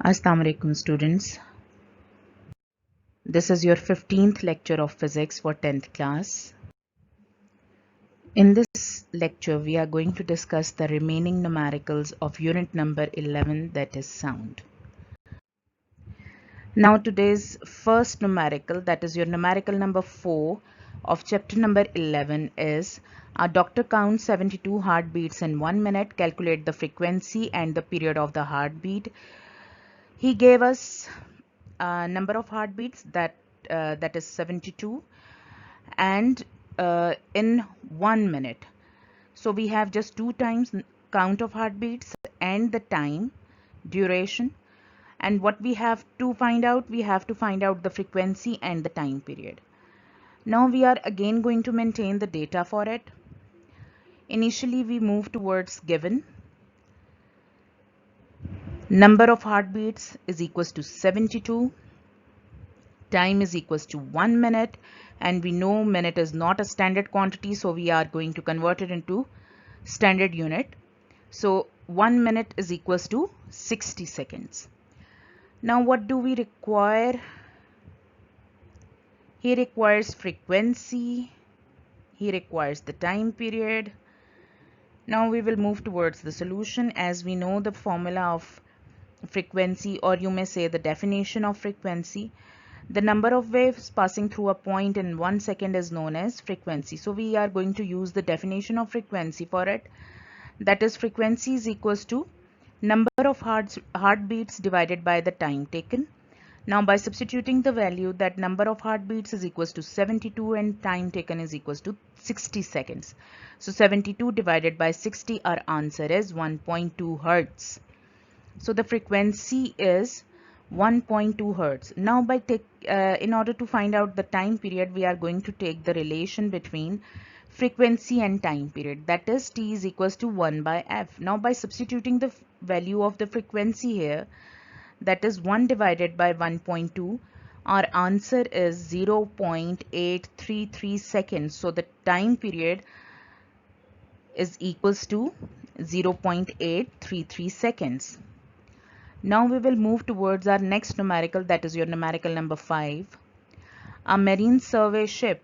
Assalamu alaikum students. This is your 15th lecture of physics for 10th class. In this lecture, we are going to discuss the remaining numericals of unit number 11, that is sound. Now today's first numerical, that is your numerical number 4 of chapter number 11 is a doctor counts 72 heartbeats in 1 minute, calculate the frequency and the period of the heartbeat. He gave us a number of heartbeats that is 72 and in 1 minute. So we have just two times count of heartbeats and the time duration, and what we have to find out, we have to find out the frequency and the time period. Now we are again going to maintain the data for it. Initially we move towards given number of heartbeats is equals to 72, time is equals to 1 minute, and we know minute is not a standard quantity, so we are going to convert it into standard unit. So 1 minute is equals to 60 seconds. Now what do we require? He requires frequency, he requires the time period. Now we will move towards the solution. As we know the formula of frequency, or you may say the definition of frequency, the number of waves passing through a point in 1 second is known as frequency. So we are going to use the definition of frequency for it. That is, frequency is equals to number of heartbeats divided by the time taken. Now by substituting the value, that number of heartbeats is equals to 72 and time taken is equals to 60 seconds. So 72 divided by 60, our answer is 1.2 hertz. So the frequency is 1.2 hertz. Now in order to find out the time period, we are going to take the relation between frequency and time period, that is T is equals to 1 by F. Now by substituting the value of the frequency here, that is 1 divided by 1.2, our answer is 0.833 seconds. So the time period is equals to 0.833 seconds. Now we will move towards our next numerical, that is your numerical number 5. A marine survey ship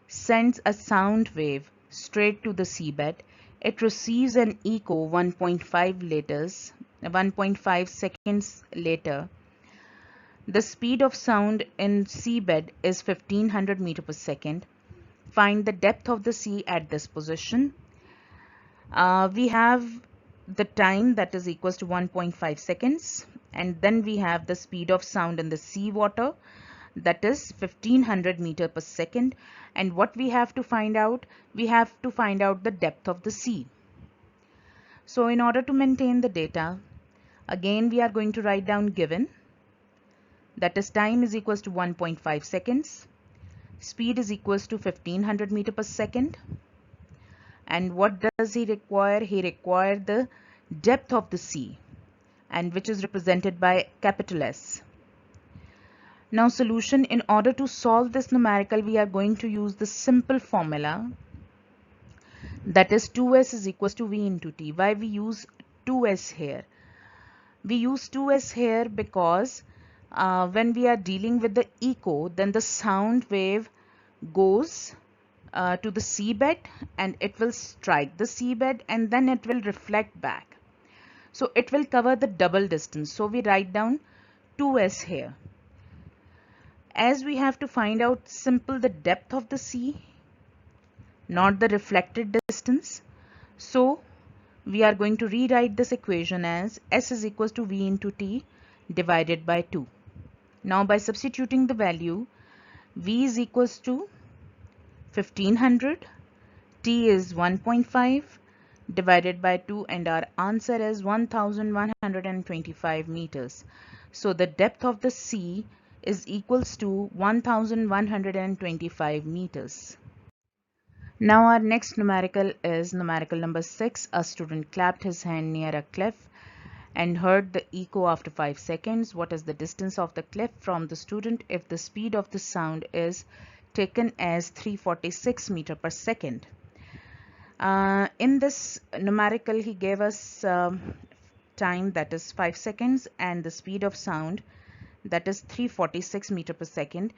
sends a sound wave straight to the seabed. It receives an echo 1.5 seconds later. The speed of sound in seabed is 1500 meter per second. Find the depth of the sea at this position. We have the time, that is equals to 1.5 seconds, and then we have the speed of sound in the sea water, that is 1500 meter per second. And what we have to find out, we have to find out the depth of the sea. So in order to maintain the data, again we are going to write down given, that is time is equals to 1.5 seconds, speed is equals to 1500 meter per second. And what does he require? He required the depth of the sea, and which is represented by capital S. Now solution, in order to solve this numerical, we are going to use the simple formula, that is 2s is equals to v into t. Why we use 2s here? We use 2s here because when we are dealing with the echo, then the sound wave goes to the seabed and it will strike the seabed and then it will reflect back. So it will cover the double distance. So we write down 2s here. As we have to find out simple the depth of the sea, not the reflected distance, so we are going to rewrite this equation as S is equals to V into T divided by 2. Now by substituting the value, V is equals to 1500, T is 1.5 divided by 2, and our answer is 1125 meters. So the depth of the sea is equals to 1125 meters. Now our next numerical is numerical number 6. A student clapped his hand near a cliff and heard the echo after 5 seconds. What is the distance of the cliff from the student if the speed of the sound is taken as 346 meter per second? In this numerical, he gave us time, that is 5 seconds, and the speed of sound, that is 346 meter per second,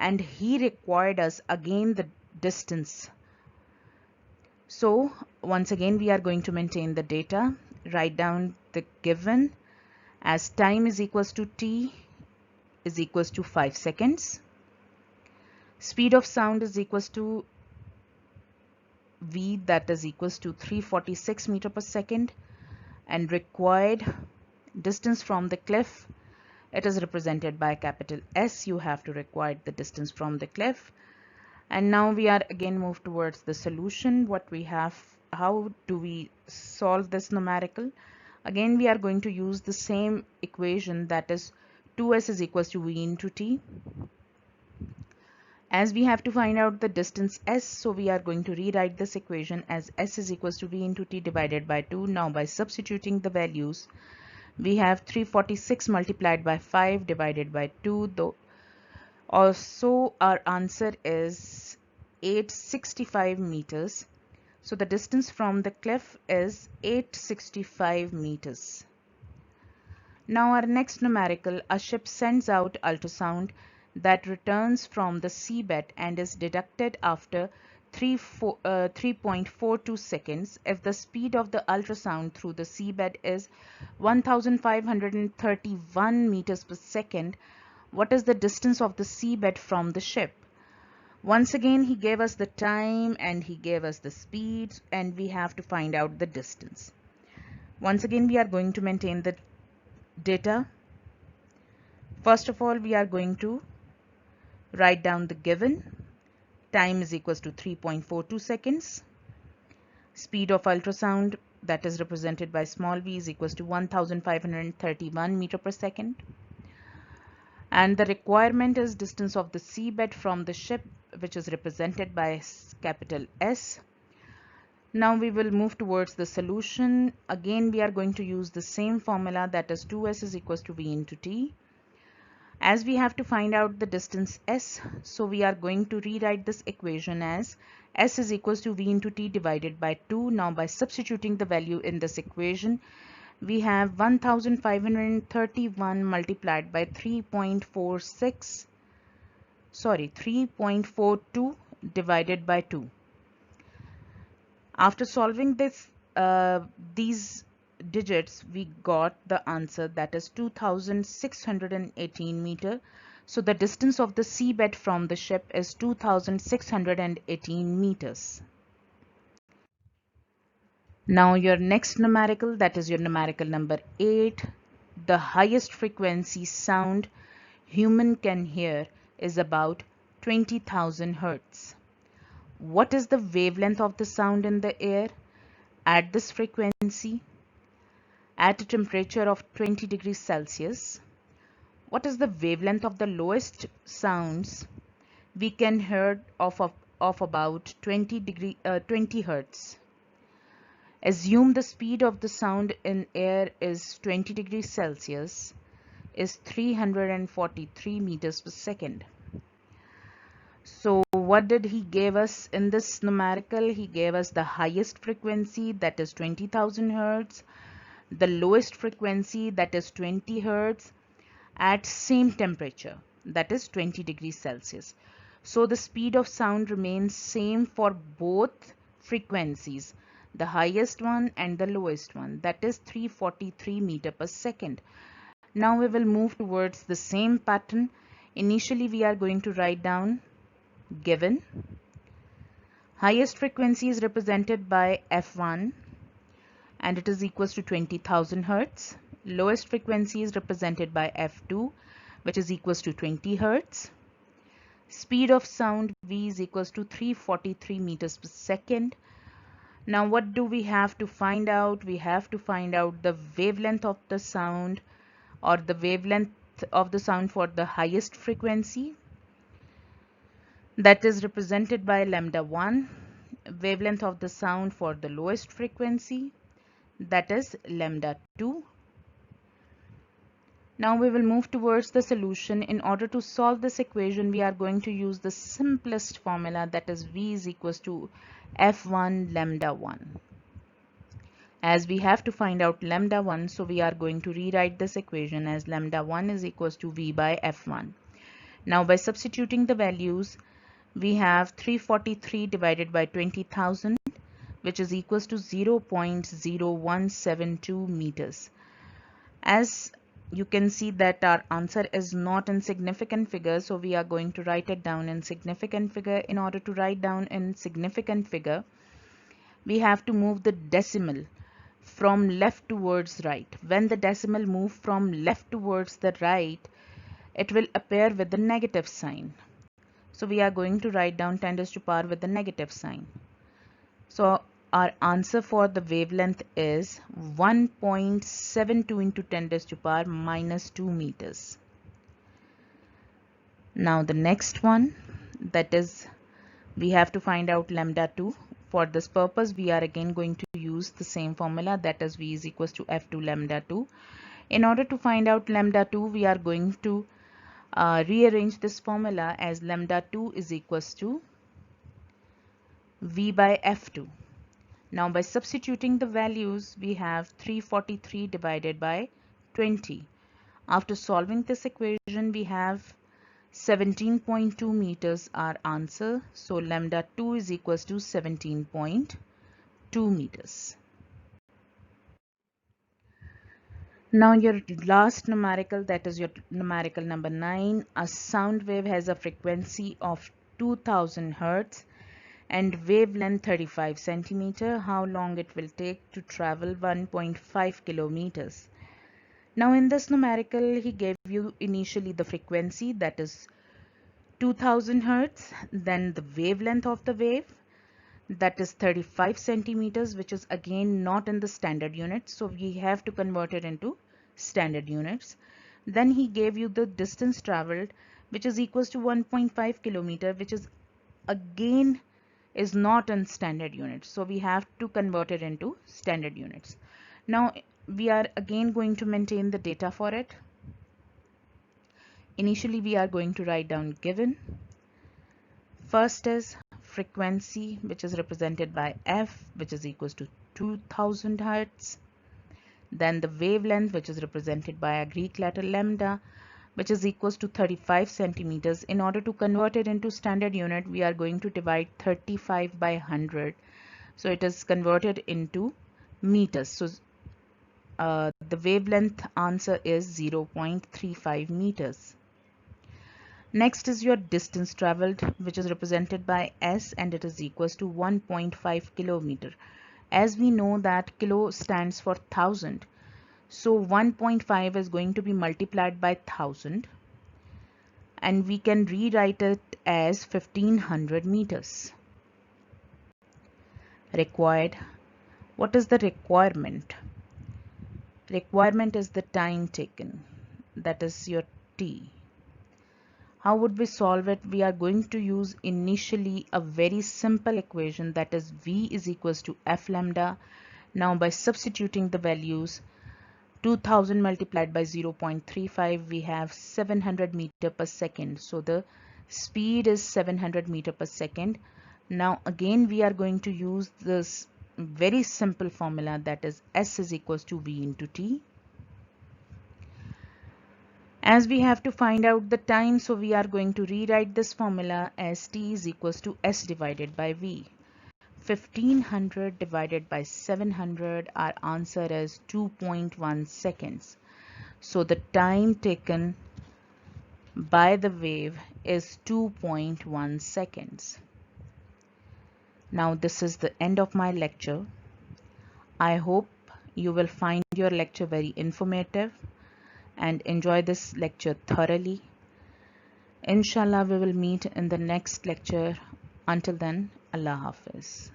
and he required us again the distance. So once again we are going to maintain the data, write down the given as time is equals to t is equals to 5 seconds, speed of sound is equals to v, that is equals to 346 meter per second, and required distance from the cliff, it is represented by capital S. You have to require the distance from the cliff. And now we are again moved towards the solution. What we have, how do we solve this numerical? Again we are going to use the same equation, that is 2s is equals to v into t. As we have to find out the distance s, so we are going to rewrite this equation as s is equals to v into t divided by 2. Now by substituting the values, we have 346 multiplied by 5 divided by 2, though also our answer is 865 meters. So the distance from the cliff is 865 meters. Now our next numerical, a ship sends out ultrasound that returns from the seabed and is deducted after 3.42 seconds if the speed of the ultrasound through the seabed is 1531 meters per second. What is the distance of the seabed from the ship? Once again he gave us the time and he gave us the speed, and we have to find out the distance. Once again we are going to maintain the data. First of all, we are going to write down the given. Time is equals to 3.42 seconds. Speed of ultrasound, that is represented by small v, is equals to 1531 meter per second. And the requirement is distance of the seabed from the ship, which is represented by capital S. Now we will move towards the solution. Again we are going to use the same formula, that is 2s is equals to v into t. As we have to find out the distance s, so we are going to rewrite this equation as s is equals to v into t divided by 2. Now by substituting the value in this equation, we have 1531 multiplied by 3.42 divided by 2. After solving this, these digits, we got the answer, that is 2618 meter. So the distance of the seabed from the ship is 2618 meters. Now your next numerical, that is your numerical number 8. The highest frequency sound human can hear is about 20,000 hertz. What is the wavelength of the sound in the air at this frequency at a temperature of 20 degrees Celsius? What is the wavelength of the lowest sounds we can hear of about 20 hertz? Assume the speed of the sound in air is 20 degrees Celsius is 343 meters per second. So what did he give us in this numerical? He gave us the highest frequency, that is 20,000 hertz, the lowest frequency, that is 20 hertz, at same temperature, that is 20 degrees Celsius. So the speed of sound remains same for both frequencies, the highest one and the lowest one, that is 343 meter per second. Now we will move towards the same pattern. Initially we are going to write down given. Highest frequency is represented by f1 and it is equals to 20,000 hertz. Lowest frequency is represented by f2, which is equals to 20 hertz. Speed of sound v is equals to 343 meters per second. Now what do we have to find out? We have to find out the wavelength of the sound, or the wavelength of the sound for the highest frequency, that is represented by lambda 1. Wavelength of the sound for the lowest frequency, that is lambda 2. Now we will move towards the solution. In order to solve this equation, we are going to use the simplest formula, that is v is equals to f1 lambda 1. As we have to find out lambda 1, so we are going to rewrite this equation as lambda 1 is equals to V by F1. Now by substituting the values, we have 343 divided by 20,000, which is equals to 0.0172 meters. As you can see that our answer is not in significant figure, so we are going to write it down in significant figure. In order to write down in significant figure, we have to move the decimal from left towards right. When the decimal moves from left towards the right, it will appear with the negative sign. So we are going to write down 10 raised to power with the negative sign. So our answer for the wavelength is 1.72 into 10 raised to power minus 2 meters. Now the next one, that is, we have to find out lambda 2. For this purpose, we are again going to use the same formula, that is V is equals to F2 lambda 2. In order to find out lambda 2, we are going to rearrange this formula as lambda 2 is equals to V by F2. Now by substituting the values, we have 343 divided by 20. After solving this equation, we have 17.2 meters our answer. So lambda 2 is equals to 17.2 meters. Now your last numerical, that is your numerical number 9. A sound wave has a frequency of 2000 Hertz and wavelength 35 centimeter. How long it will take to travel 1.5 kilometers. Now in this numerical, he gave you initially the frequency, that is 2000 Hertz, then the wavelength of the wave, that is 35 centimeters, which is again not in the standard units, so we have to convert it into standard units. Then he gave you the distance traveled, which is equals to 1.5 kilometer, which is again is not in standard units, so we have to convert it into standard units. Now we are again going to maintain the data for it. Initially we are going to write down given. First is frequency, which is represented by F, which is equals to 2000 Hertz. Then the wavelength, which is represented by a Greek letter lambda, which is equals to 35 centimeters. In order to convert it into standard unit, we are going to divide 35 by 100. So it is converted into meters. So the wavelength answer is 0.35 meters. Next is your distance traveled, which is represented by S, and it is equals to 1.5 kilometer. As we know that kilo stands for 1000, so 1.5 is going to be multiplied by 1000, and we can rewrite it as 1500 meters. Required. What is the requirement? Requirement is the time taken, that is your T. How would we solve it? We are going to use initially a very simple equation, that is V is equals to F lambda. Now by substituting the values, 2000 multiplied by 0.35, we have 700 meter per second. So the speed is 700 meter per second. Now again we are going to use this very simple formula, that is S is equals to V into T. As we have to find out the time, so we are going to rewrite this formula as T is equals to S divided by V. 1500 divided by 700, our answer is 2.1 seconds. So the time taken by the wave is 2.1 seconds. Now this is the end of my lecture. I hope you will find your lecture very informative and enjoy this lecture thoroughly. Inshallah, we will meet in the next lecture. Until then, Allah Hafiz.